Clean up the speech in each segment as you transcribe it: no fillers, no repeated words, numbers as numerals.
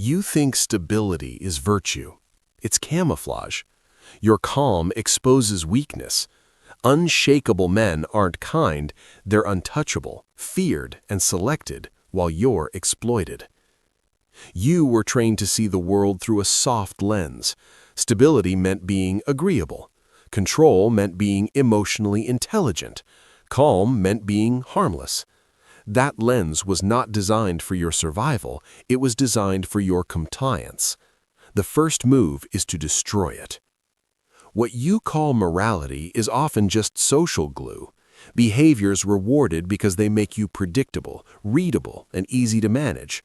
You think stability is virtue. It's camouflage. Your calm exposes weakness. Unshakable men aren't kind, they're untouchable, feared, and selected, while you're exploited. You were trained to see the world through a soft lens. Stability meant being agreeable. Control meant being emotionally intelligent. Calm meant being harmless. That lens was not designed for your survival, it was designed for your compliance. The first move is to destroy it. What you call morality is often just social glue. Behaviors rewarded because they make you predictable, readable, and easy to manage.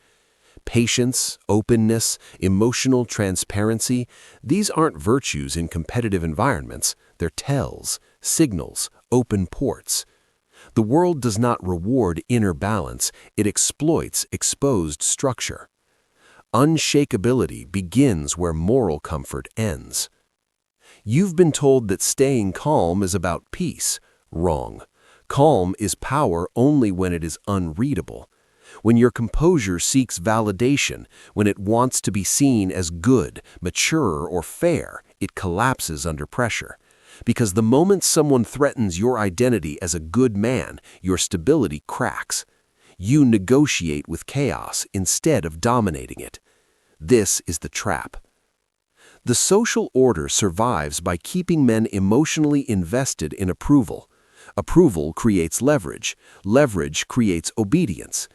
Patience, openness, emotional transparency, these aren't virtues in competitive environments, they're tells, signals, open ports. The world does not reward inner balance, it exploits exposed structure. Unshakeability begins where moral comfort ends. You've been told that staying calm is about peace. Wrong. Calm is power only when it is unreadable. When your composure seeks validation, when it wants to be seen as good, mature, or fair, it collapses under pressure. Because the moment someone threatens your identity as a good man, your stability cracks. You negotiate with chaos instead of dominating it. This is the trap. The social order survives by keeping men emotionally invested in approval. Approval creates leverage. Leverage creates obedience.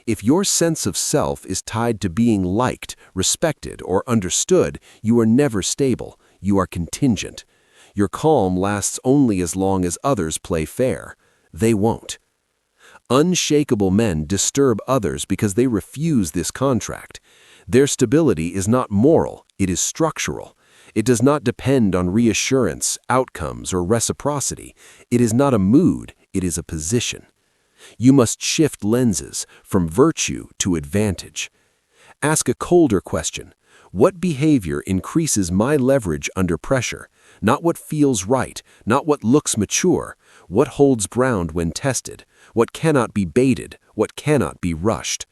If your sense of self is tied to being liked, respected, or understood, you are never stable. You are contingent. Your calm lasts only as long as others play fair. They won't. Unshakable men disturb others because they refuse this contract. Their stability is not moral, it is structural. It does not depend on reassurance, outcomes, or reciprocity. It is not a mood, it is a position. You must shift lenses from virtue to advantage. Ask a colder question. What behavior increases my leverage under pressure? Not what feels right, not what looks mature, what holds ground when tested, what cannot be baited, what cannot be rushed.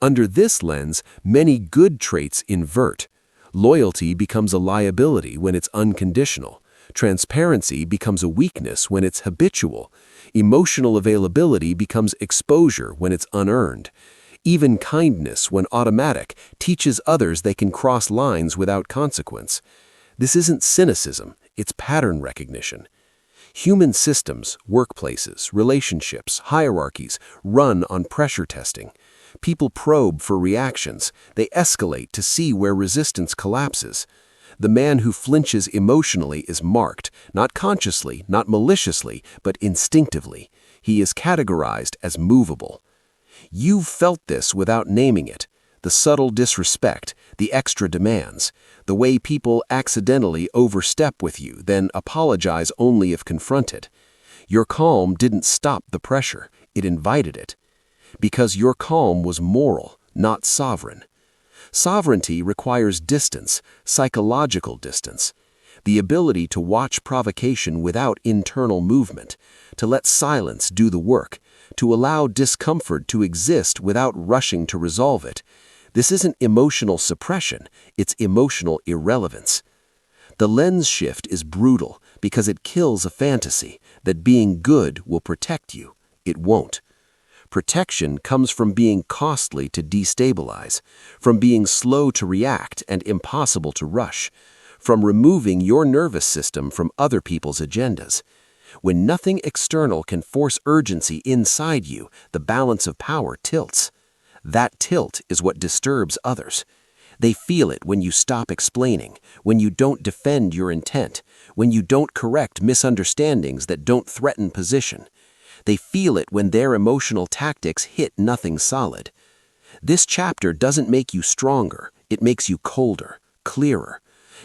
Under this lens, many good traits invert. Loyalty becomes a liability when it's unconditional. Transparency becomes a weakness when it's habitual. Emotional availability becomes exposure when it's unearned. Even kindness, when automatic, teaches others they can cross lines without consequence. This isn't cynicism, it's pattern recognition. Human systems, workplaces, relationships, hierarchies run on pressure testing. People probe for reactions. They escalate to see where resistance collapses. The man who flinches emotionally is marked, not consciously, not maliciously, but instinctively. He is categorized as movable. You've felt this without naming it. The subtle disrespect, the extra demands, the way people accidentally overstep with you, then apologize only if confronted. Your calm didn't stop the pressure, it invited it. Because your calm was moral, not sovereign. Sovereignty requires distance, psychological distance. The ability to watch provocation without internal movement, to let silence do the work, to allow discomfort to exist without rushing to resolve it. This isn't emotional suppression, it's emotional irrelevance. The lens shift is brutal because it kills a fantasy that being good will protect you. It won't. Protection comes from being costly to destabilize, from being slow to react and impossible to rush, from removing your nervous system from other people's agendas. When nothing external can force urgency inside you, the balance of power tilts. That tilt is what disturbs others. They feel it when you stop explaining, when you don't defend your intent, when you don't correct misunderstandings that don't threaten position. They feel it when their emotional tactics hit nothing solid. This chapter doesn't make you stronger, it makes you colder, clearer.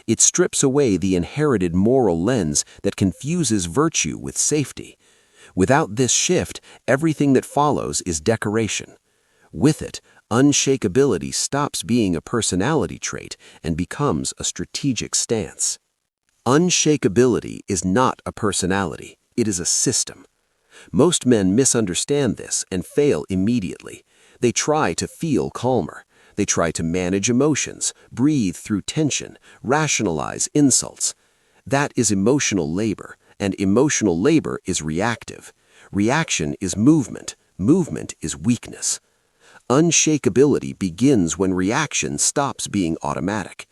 It strips away the inherited moral lens that confuses virtue with safety. Without this shift, everything that follows is decoration. With it, unshakeability stops being a personality trait and becomes a strategic stance. Unshakeability is not a personality, it is a system. Most men misunderstand this and fail immediately. They try to feel calmer. They try to manage emotions, breathe through tension, rationalize insults. That is emotional labor, and emotional labor is reactive. Reaction is movement. Movement is weakness. Unshakeability begins when reaction stops being automatic.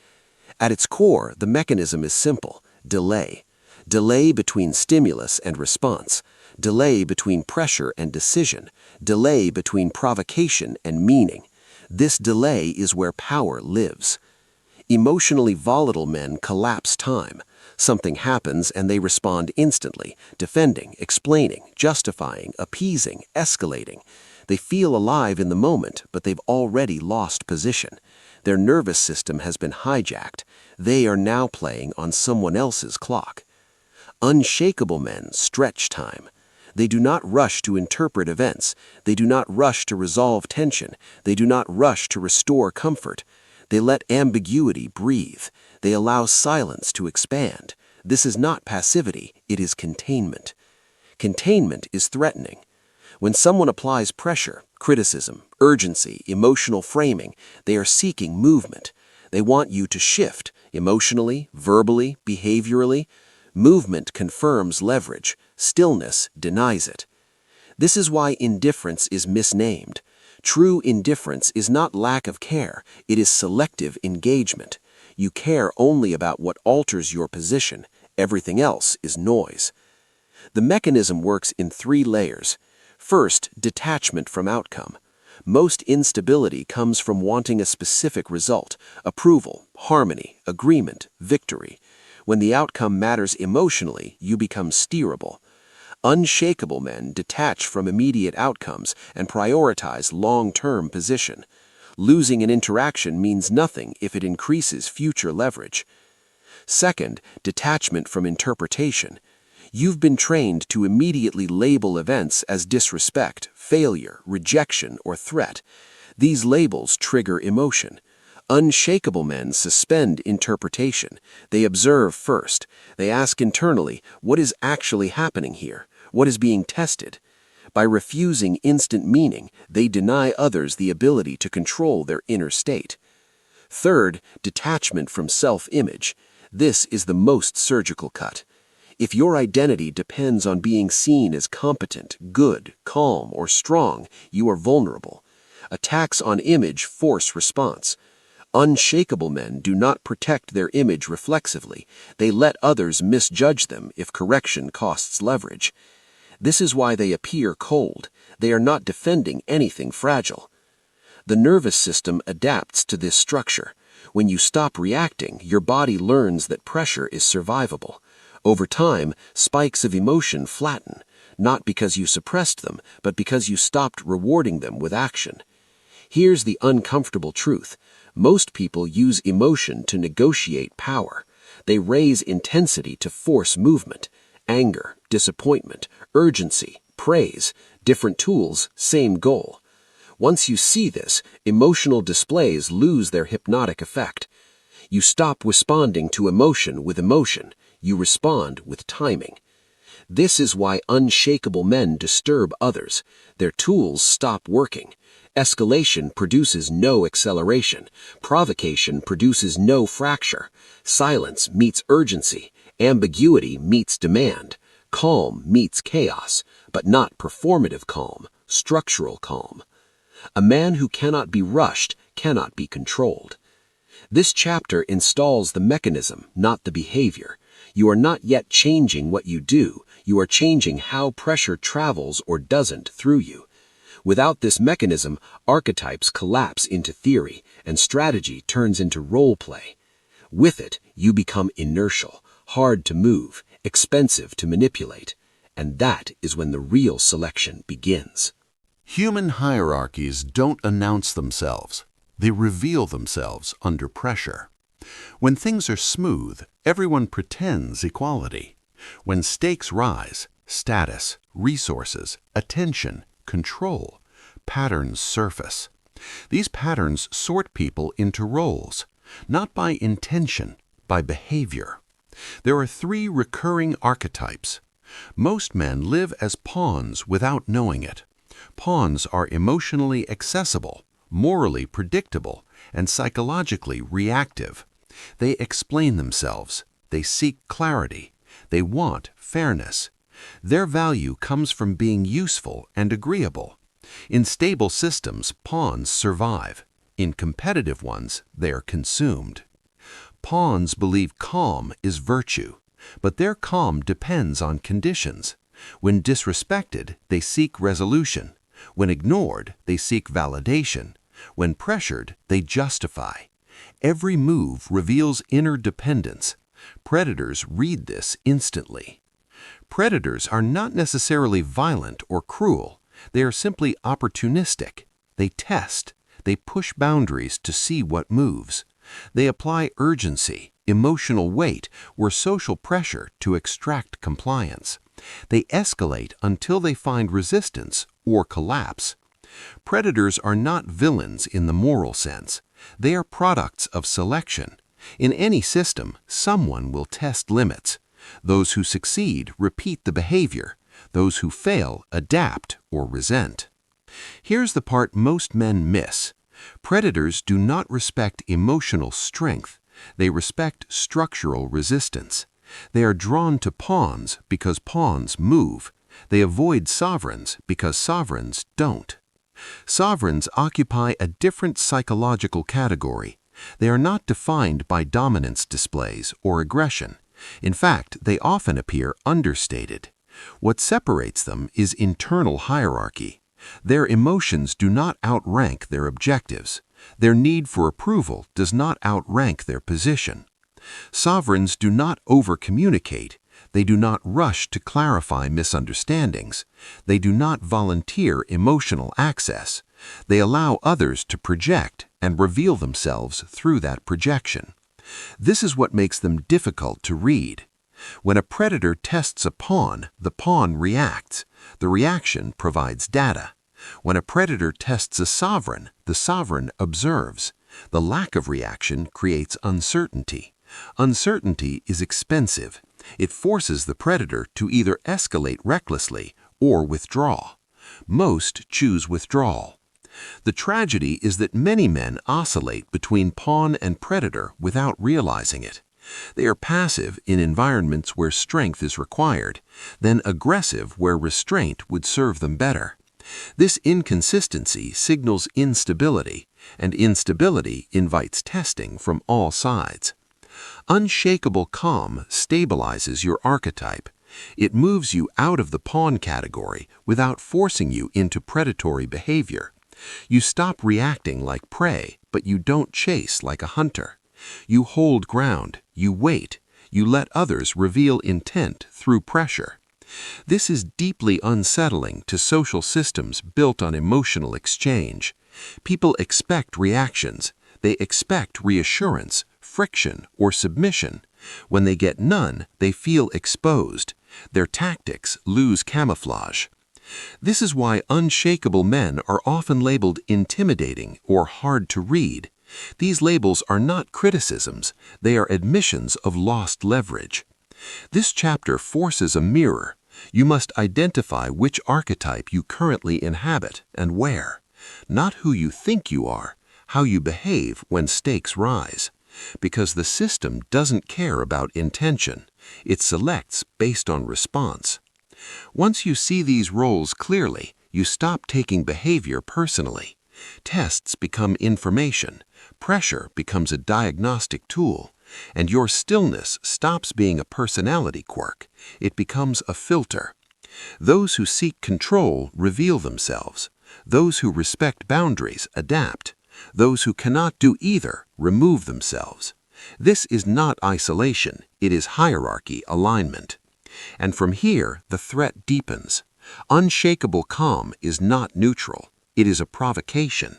At its core, the mechanism is simple: delay. Delay between stimulus and response. Delay between pressure and decision. Delay between provocation and meaning. This delay is where power lives. Emotionally volatile men collapse time. Something happens and they respond instantly, defending, explaining, justifying, appeasing, escalating. They feel alive in the moment, but they've already lost position. Their nervous system has been hijacked. They are now playing on someone else's clock. Unshakable men stretch time. They do not rush to interpret events. They do not rush to resolve tension. They do not rush to restore comfort. They let ambiguity breathe. They allow silence to expand. This is not passivity, it is containment. Containment is threatening. When someone applies pressure, criticism, urgency, emotional framing, they are seeking movement. They want you to shift, emotionally, verbally, behaviorally. Movement confirms leverage. Stillness denies it. This is why indifference is misnamed. True indifference is not lack of care, it is selective engagement. You care only about what alters your position. Everything else is noise. The mechanism works in 3 layers. First, detachment from outcome. Most instability comes from wanting a specific result: approval, harmony, agreement, victory. When the outcome matters emotionally, you become steerable. Unshakable men detach from immediate outcomes and prioritize long-term position. Losing an interaction means nothing if it increases future leverage. Second, detachment from interpretation. You've been trained to immediately label events as disrespect, failure, rejection, or threat. These labels trigger emotion. Unshakable men suspend interpretation. They observe first. They ask internally, what is actually happening here? What is being tested? By refusing instant meaning, they deny others the ability to control their inner state. Third, detachment from self-image. This is the most surgical cut. If your identity depends on being seen as competent, good, calm, or strong, you are vulnerable. Attacks on image force response. Unshakable men do not protect their image reflexively. They let others misjudge them if correction costs leverage. This is why they appear cold. They are not defending anything fragile. The nervous system adapts to this structure. When you stop reacting, your body learns that pressure is survivable. Over time, spikes of emotion flatten, not because you suppressed them, but because you stopped rewarding them with action. Here's the uncomfortable truth. Most people use emotion to negotiate power. They raise intensity to force movement. Anger, disappointment, urgency, praise, different tools, same goal. Once you see this, emotional displays lose their hypnotic effect. You stop responding to emotion with emotion. You respond with timing. This is why unshakable men disturb others. Their tools stop working. Escalation produces no acceleration. Provocation produces no fracture. Silence meets urgency. Ambiguity meets demand. Calm meets chaos, but not performative calm, structural calm. A man who cannot be rushed cannot be controlled. This chapter installs the mechanism, not the behavior. You are not yet changing what you do. You are changing how pressure travels or doesn't through you. Without this mechanism, archetypes collapse into theory, and strategy turns into role play. With it, you become inertial, hard to move, expensive to manipulate, and that is when the real selection begins. Human hierarchies don't announce themselves. They reveal themselves under pressure. When things are smooth, everyone pretends equality. When stakes rise, status, resources, attention, control, patterns surface. These patterns sort people into roles, not by intention, by behavior. There are 3 recurring archetypes. Most men live as pawns without knowing it. Pawns are emotionally accessible, morally predictable, and psychologically reactive. They explain themselves. They seek clarity. They want fairness. Their value comes from being useful and agreeable. In stable systems, pawns survive. In competitive ones, they are consumed. Pawns believe calm is virtue, but their calm depends on conditions. When disrespected, they seek resolution. When ignored, they seek validation. When pressured, they justify. Every move reveals inner dependence. Predators read this instantly. Predators are not necessarily violent or cruel. They are simply opportunistic. They test. They push boundaries to see what moves. They apply urgency, emotional weight, or social pressure to extract compliance. They escalate until they find resistance or collapse. Predators are not villains in the moral sense. They are products of selection. In any system, someone will test limits. Those who succeed repeat the behavior. Those who fail adapt or resent. Here's the part most men miss. Predators do not respect emotional strength. They respect structural resistance. They are drawn to pawns because pawns move. They avoid sovereigns because sovereigns don't. Sovereigns occupy a different psychological category. They are not defined by dominance displays or aggression. In fact, they often appear understated. What separates them is internal hierarchy. Their emotions do not outrank their objectives. Their need for approval does not outrank their position. Sovereigns do not over-communicate. They do not rush to clarify misunderstandings. They do not volunteer emotional access. They allow others to project and reveal themselves through that projection. This is what makes them difficult to read. When a predator tests a pawn, the pawn reacts. The reaction provides data. When a predator tests a sovereign, the sovereign observes. The lack of reaction creates uncertainty. Uncertainty is expensive. It forces the predator to either escalate recklessly or withdraw. Most choose withdrawal. The tragedy is that many men oscillate between pawn and predator without realizing it. They are passive in environments where strength is required, then aggressive where restraint would serve them better. This inconsistency signals instability, and instability invites testing from all sides. Unshakable calm stabilizes your archetype. It moves you out of the pawn category without forcing you into predatory behavior. You stop reacting like prey, but you don't chase like a hunter. You hold ground, you wait, you let others reveal intent through pressure. This is deeply unsettling to social systems built on emotional exchange. People expect reactions. They expect reassurance, friction, or submission. When they get none, they feel exposed. Their tactics lose camouflage. This is why unshakable men are often labeled intimidating or hard to read. These labels are not criticisms, they are admissions of lost leverage. This chapter forces a mirror. You must identify which archetype you currently inhabit and where. Not who you think you are, how you behave when stakes rise. Because the system doesn't care about intention. It selects based on response. Once you see these roles clearly, you stop taking behavior personally. Tests become information. Pressure becomes a diagnostic tool. And your stillness stops being a personality quirk. It becomes a filter. Those who seek control reveal themselves. Those who respect boundaries adapt. Those who cannot do either remove themselves. This is not isolation, it is hierarchy alignment. And from here, the threat deepens. Unshakable calm is not neutral, it is a provocation.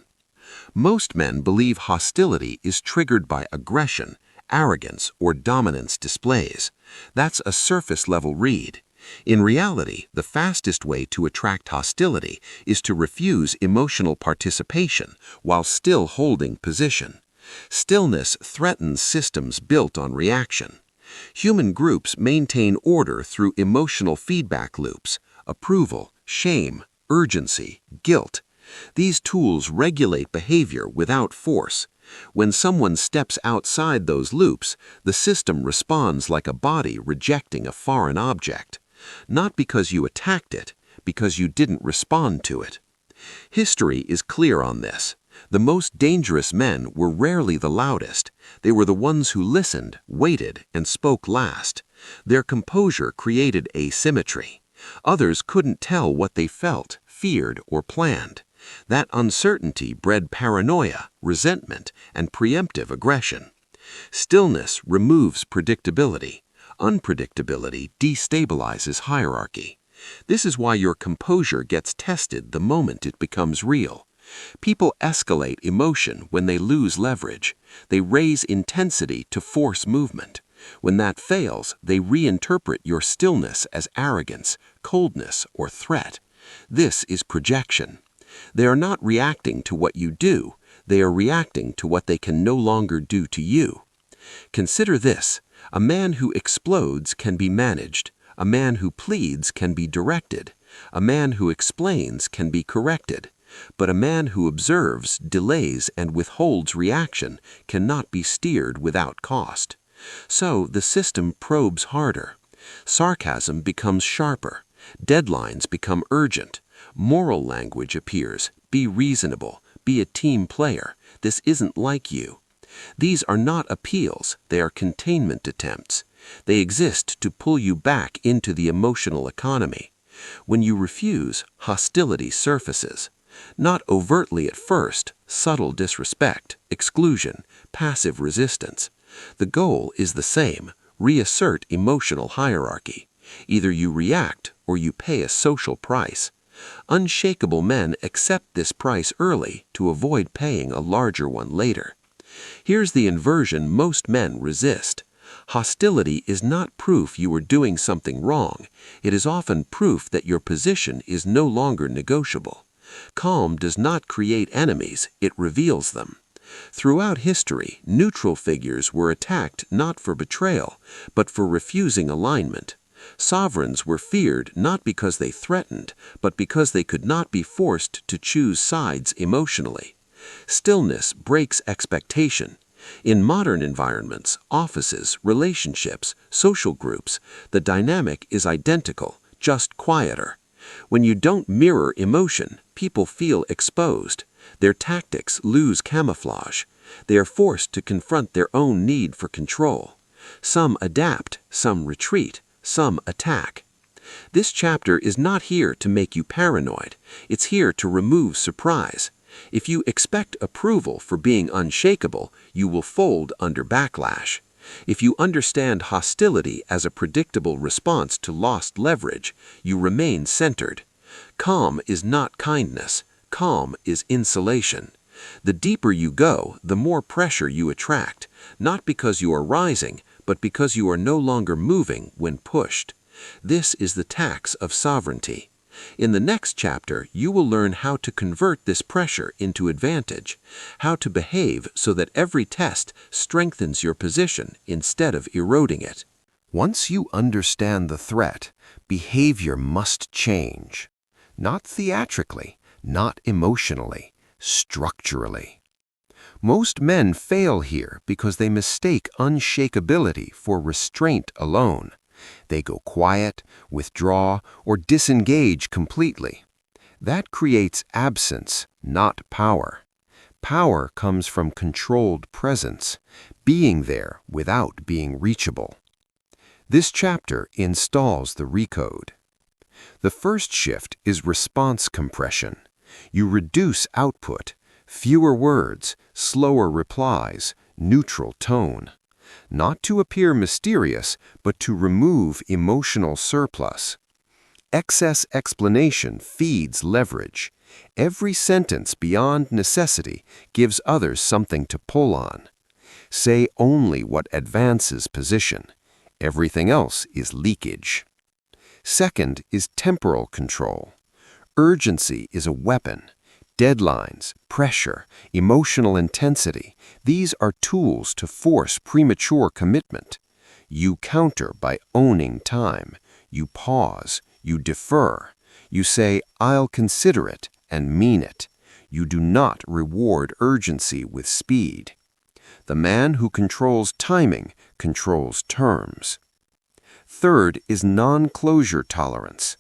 Most men believe hostility is triggered by aggression, arrogance, or dominance displays. That's a surface-level read. In reality, the fastest way to attract hostility is to refuse emotional participation while still holding position. Stillness threatens systems built on reaction. Human groups maintain order through emotional feedback loops, approval, shame, urgency, guilt. These tools regulate behavior without force. When someone steps outside those loops, the system responds like a body rejecting a foreign object. Not because you attacked it, because you didn't respond to it. History is clear on this. The most dangerous men were rarely the loudest. They were the ones who listened, waited, and spoke last. Their composure created asymmetry. Others couldn't tell what they felt, feared, or planned. That uncertainty bred paranoia, resentment, and preemptive aggression. Stillness removes predictability. Unpredictability destabilizes hierarchy. This is why your composure gets tested the moment it becomes real. People escalate emotion when they lose leverage. They raise intensity to force movement. When that fails, they reinterpret your stillness as arrogance, coldness, or threat. This is projection. They are not reacting to what you do. They are reacting to what they can no longer do to you. Consider this. A man who explodes can be managed. A man who pleads can be directed. A man who explains can be corrected. But a man who observes, delays, and withholds reaction cannot be steered without cost. So the system probes harder. Sarcasm becomes sharper. Deadlines become urgent. Moral language appears. Be reasonable. Be a team player. This isn't like you. These are not appeals. They are containment attempts. They exist to pull you back into the emotional economy. When you refuse, hostility surfaces. Not overtly at first, subtle disrespect, exclusion, passive resistance. The goal is the same, reassert emotional hierarchy. Either you react or you pay a social price. Unshakable men accept this price early to avoid paying a larger one later. Here's the inversion most men resist. Hostility is not proof you are doing something wrong. It is often proof that your position is no longer negotiable. Calm does not create enemies, it reveals them. Throughout history, neutral figures were attacked not for betrayal, but for refusing alignment. Sovereigns were feared not because they threatened, but because they could not be forced to choose sides emotionally. Stillness breaks expectation. In modern environments, offices, relationships, social groups, the dynamic is identical, just quieter. When you don't mirror emotion, people feel exposed. Their tactics lose camouflage. They are forced to confront their own need for control. Some adapt, some retreat, some attack. This chapter is not here to make you paranoid. It's here to remove surprise. If you expect approval for being unshakable, you will fold under backlash. If you understand hostility as a predictable response to lost leverage, you remain centered. Calm is not kindness. Calm is insulation. The deeper you go, the more pressure you attract, not because you are rising, but because you are no longer moving when pushed. This is the tax of sovereignty. In the next chapter, you will learn how to convert this pressure into advantage, how to behave so that every test strengthens your position instead of eroding it. Once you understand the threat, behavior must change. Not theatrically, not emotionally, structurally. Most men fail here because they mistake unshakability for restraint alone. They go quiet, withdraw, or disengage completely. That creates absence, not power. Power comes from controlled presence, being there without being reachable. This chapter installs the recode. The first shift is response compression. You reduce output, fewer words, slower replies, neutral tone. Not to appear mysterious, but to remove emotional surplus. Excess explanation feeds leverage. Every sentence beyond necessity gives others something to pull on. Say only what advances position. Everything else is leakage. Second is temporal control. Urgency is a weapon. Deadlines, pressure, emotional intensity, these are tools to force premature commitment. You counter by owning time. You pause. You defer. You say, "I'll consider it," and mean it. You do not reward urgency with speed. The man who controls timing controls terms. Third is non-closure tolerance.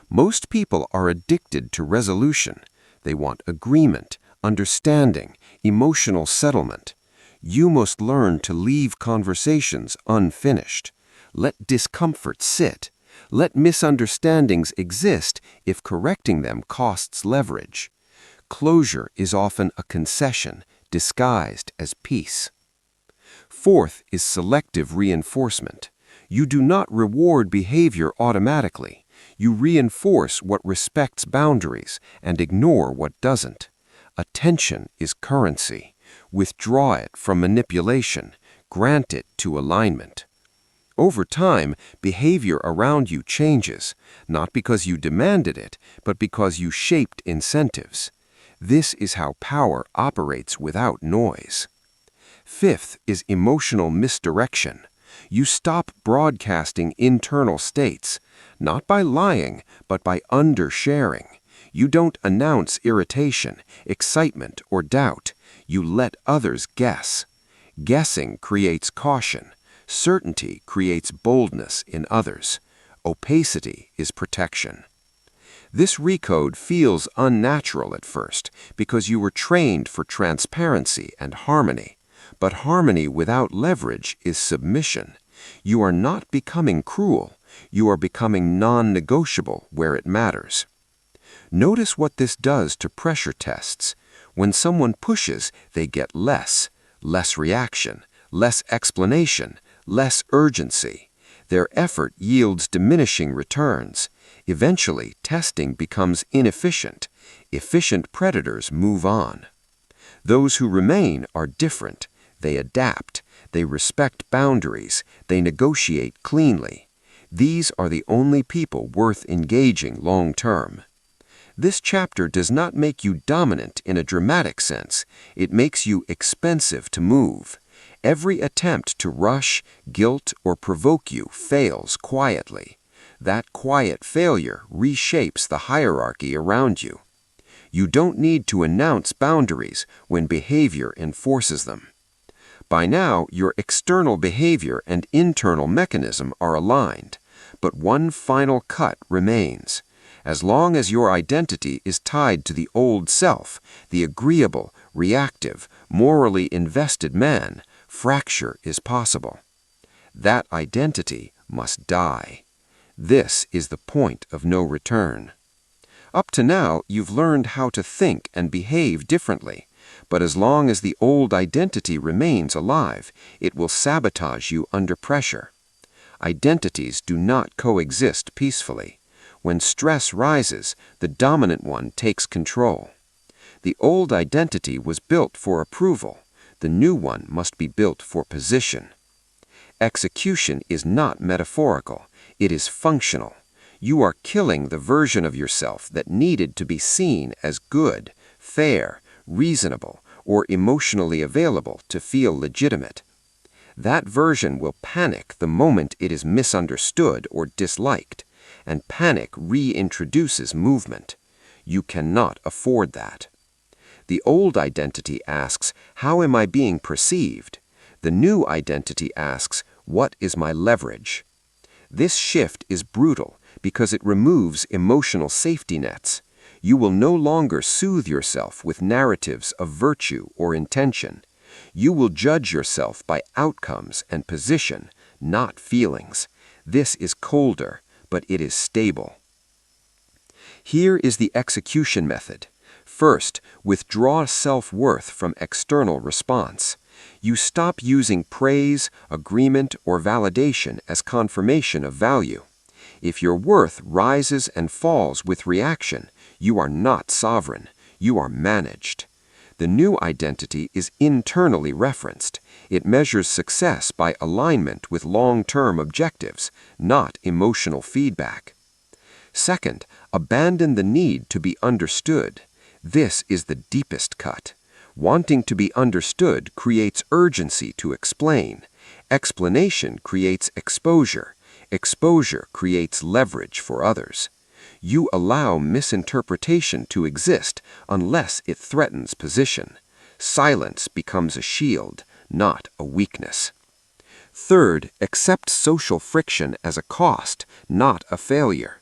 Most people are addicted to resolution. They want agreement, understanding, emotional settlement. You must learn to leave conversations unfinished. Let discomfort sit. Let misunderstandings exist if correcting them costs leverage. Closure is often a concession disguised as peace. Fourth is selective reinforcement. You do not reward behavior automatically. You reinforce what respects boundaries and ignore what doesn't. Attention is currency. Withdraw it from manipulation. Grant it to alignment. Over time, behavior around you changes, not because you demanded it, but because you shaped incentives. This is how power operates without noise. Fifth is emotional misdirection. You stop broadcasting internal states, not by lying, but by undersharing. You don't announce irritation, excitement, or doubt. You let others guess. Guessing creates caution. Certainty creates boldness in others. Opacity is protection. This recode feels unnatural at first because you were trained for transparency and harmony. But harmony without leverage is submission. You are not becoming cruel. You are becoming non-negotiable where it matters. Notice what this does to pressure tests. When someone pushes, they get less reaction, less explanation, less urgency. Their effort yields diminishing returns. Eventually, testing becomes inefficient. Efficient predators move on. Those who remain are different. They adapt. They respect boundaries. They negotiate cleanly. These are the only people worth engaging long term. This chapter does not make you dominant in a dramatic sense. It makes you expensive to move. Every attempt to rush, guilt, or provoke you fails quietly. That quiet failure reshapes the hierarchy around you. You don't need to announce boundaries when behavior enforces them. By now, your external behavior and internal mechanism are aligned, but one final cut remains. As long as your identity is tied to the old self, the agreeable, reactive, morally invested man, fracture is possible. That identity must die. This is the point of no return. Up to now, you've learned how to think and behave differently, but as long as the old identity remains alive, it will sabotage you under pressure. Identities do not coexist peacefully. When stress rises, the dominant one takes control. The old identity was built for approval. The new one must be built for position. Execution is not metaphorical. It is functional. You are killing the version of yourself that needed to be seen as good, fair, reasonable, or emotionally available to feel legitimate. That version will panic the moment it is misunderstood or disliked, and panic reintroduces movement. You cannot afford that. The old identity asks, how am I being perceived? The new identity asks, what is my leverage? This shift is brutal because it removes emotional safety nets. You will no longer soothe yourself with narratives of virtue or intention. You will judge yourself by outcomes and position, not feelings. This is colder, but it is stable. Here is the execution method. First, withdraw self-worth from external response. You stop using praise, agreement, or validation as confirmation of value. If your worth rises and falls with reaction, you are not sovereign. You are managed. The new identity is internally referenced. It measures success by alignment with long-term objectives, not emotional feedback. Second, abandon the need to be understood. This is the deepest cut. Wanting to be understood creates urgency to explain. Explanation creates exposure. Exposure creates leverage for others. You allow misinterpretation to exist unless it threatens position. Silence becomes a shield, not a weakness. Third, accept social friction as a cost, not a failure.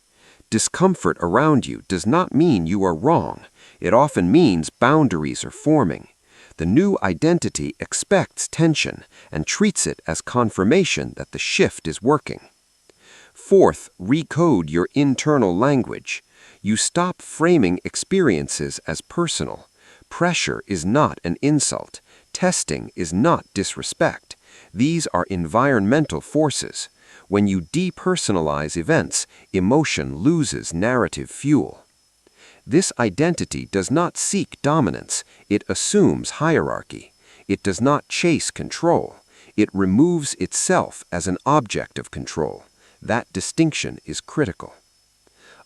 Discomfort around you does not mean you are wrong. It often means boundaries are forming. The new identity expects tension and treats it as confirmation that the shift is working. Fourth, recode your internal language. You stop framing experiences as personal. Pressure is not an insult. Testing is not disrespect. These are environmental forces. When you depersonalize events, emotion loses narrative fuel. This identity does not seek dominance. It assumes hierarchy. It does not chase control. It removes itself as an object of control. That distinction is critical.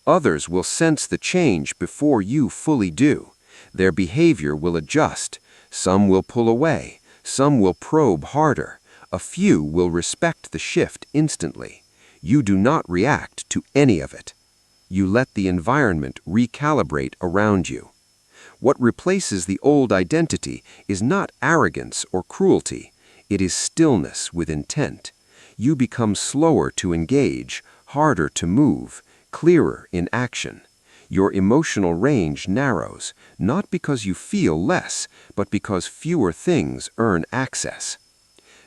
Others will sense the change before you fully do. Their behavior will adjust. Some will pull away. Some will probe harder. A few will respect the shift instantly. You do not react to any of it. You let the environment recalibrate around you. What replaces the old identity is not arrogance or cruelty. It is stillness with intent. You become slower to engage, harder to move, clearer in action. Your emotional range narrows, not because you feel less, but because fewer things earn access.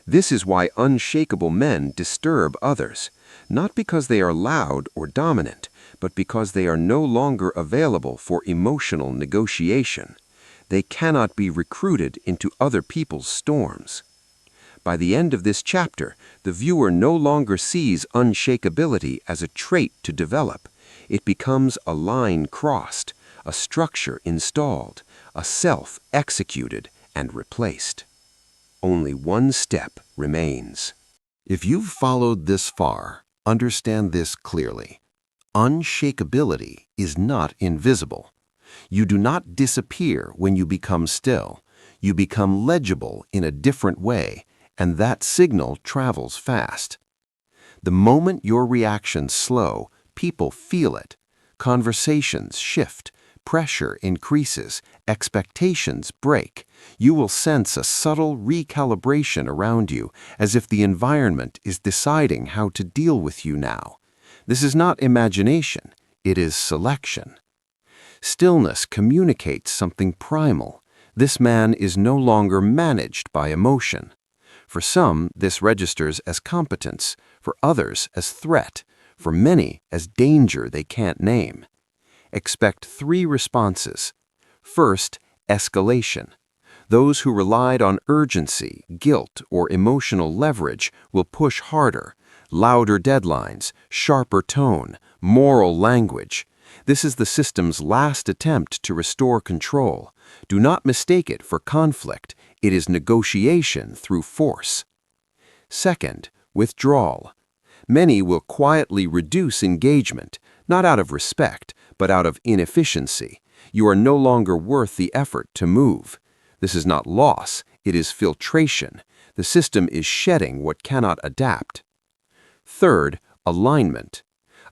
This is why unshakable men disturb others, not because they are loud or dominant, but because they are no longer available for emotional negotiation. They cannot be recruited into other people's storms. By the end of this chapter, the viewer no longer sees unshakability as a trait to develop. It becomes a line crossed, a structure installed, a self executed and replaced. Only one step remains. If you've followed this far, understand this clearly. Unshakability is not invisible. You do not disappear when you become still. You become legible in a different way, and that signal travels fast. The moment your reactions slow, people feel it. Conversations shift, pressure increases, expectations break. You will sense a subtle recalibration around you, as if the environment is deciding how to deal with you now. This is not imagination, it is selection. Stillness communicates something primal. This man is no longer managed by emotion. For some, this registers as competence, for others as threat, for many as danger they can't name. Expect 3 responses. First, escalation. Those who relied on urgency, guilt, or emotional leverage will push harder. Louder deadlines, sharper tone, moral language. This is the system's last attempt to restore control. Do not mistake it for conflict. It is negotiation through force. Second, withdrawal. Many will quietly reduce engagement, not out of respect, but out of inefficiency. You are no longer worth the effort to move. This is not loss, it is filtration. The system is shedding what cannot adapt. Third, alignment.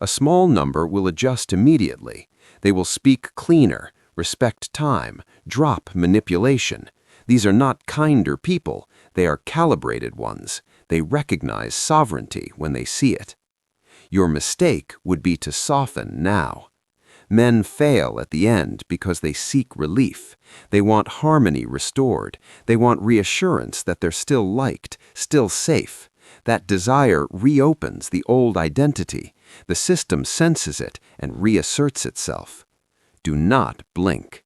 A small number will adjust immediately. They will speak cleaner, respect time, drop manipulation. These are not kinder people, they are calibrated ones. They recognize sovereignty when they see it. Your mistake would be to soften now. Men fail at the end because they seek relief. They want harmony restored. They want reassurance that they're still liked, still safe. That desire reopens the old identity. The system senses it and reasserts itself. Do not blink.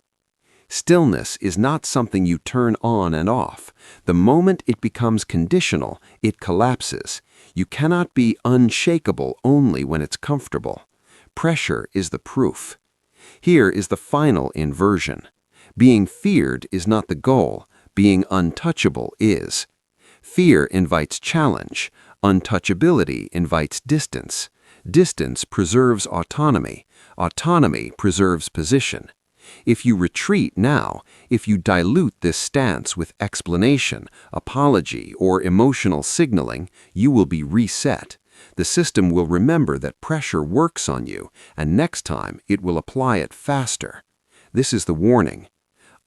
Stillness is not something you turn on and off. The moment it becomes conditional, it collapses. You cannot be unshakable only when it's comfortable. Pressure is the proof. Here is the final inversion. Being feared is not the goal. Being untouchable is. Fear invites challenge. Untouchability invites distance. Distance preserves autonomy. Autonomy preserves position. If you retreat now, if you dilute this stance with explanation, apology, or emotional signaling, you will be reset. The system will remember that pressure works on you, and next time it will apply it faster. This is the warning.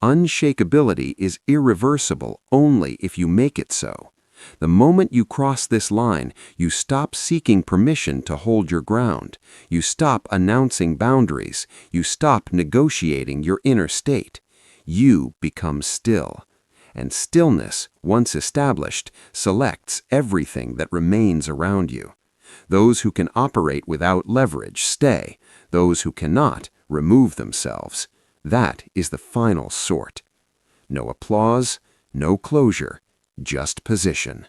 Unshakeability is irreversible only if you make it so. The moment you cross this line, you stop seeking permission to hold your ground. You stop announcing boundaries. You stop negotiating your inner state. You become still. And stillness, once established, selects everything that remains around you. Those who can operate without leverage stay. Those who cannot remove themselves. That is the final sort. No applause, no closure, just position.